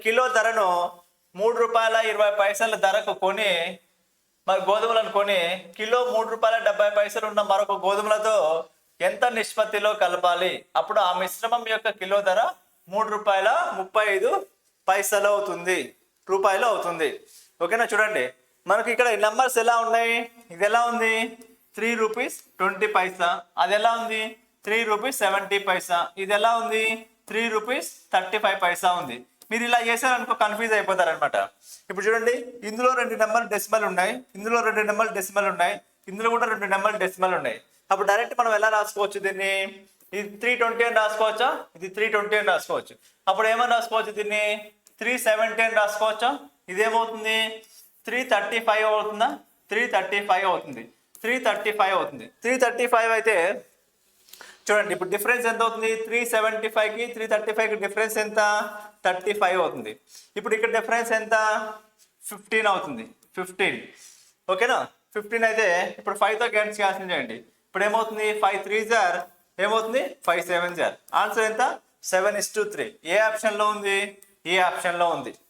Kilo ధరను ₹3.20 ధరకు కొని మరి గోధుమలను కొని కిలో ₹3.70 ఉన్న మరొక గోధుమలతో ఎంత నిష్పత్తిలో కలపాలి? అప్పుడు ఆ మిశ్రమం యొక్క కిలో ధర ₹3.35 అవుతుంది. ఓకేనా? చూడండి, మనకి ఇక్కడ నెంబర్స్ ఎలా ఉన్నాయి. ఇది ఎలా ఉంది? ₹3.20. అది ఎలా ఉంది? ₹3.70. ఇది ఎలా ఉంది? ₹3.35 ఉంది. మీరు ఇలా చేశారనుకో కన్ఫ్యూజ్ అయిపోతారనమాట. ఇప్పుడు చూడండి, ఇందులో 2 నెంబర్లు డెసిమల్ ఉన్నాయి, ఇందులో 2 నెంబర్లు డెసిమల్ ఉన్నాయి, ఇందులో కూడా 2 నెంబర్లు డెసిమల్ ఉన్నాయి. అప్పుడు డైరెక్ట్ మనం ఎలా రాసుకోవచ్చు దీన్ని? ఇది 320 అని రాసుకోవచ్చా? ఇది 320 అని రాసుకోవచ్చు. అప్పుడు ఏమని రాసుకోవచ్చు దీన్ని? 370 అని రాసుకోవచ్చా? ఇదేమవుతుంది? 335 అవుతుందా? 335 అవుతుంది. 335 అవుతుంది. 335 అయితే చూడండి, ఇప్పుడు డిఫరెన్స్ ఎంత అవుతుంది? 375కి 335కి డిఫరెన్స్ ఎంత? 35 అవుతుంది. ఇప్పుడు ఇక్కడ డిఫరెన్స్ ఎంత? 15 అవుతుంది. 15. ఓకేనా? 15 అయితే ఇప్పుడు 5తో క్యాన్సిల్ చేయండి. ఇప్పుడు ఏమవుతుంది? 5 3s ఏమవుతుంది? 5 7s. ఆన్సర్ ఎంత? 7:3. ఏ ఆప్షన్లో ఉంది? ఏ ఆప్షన్లో ఉంది.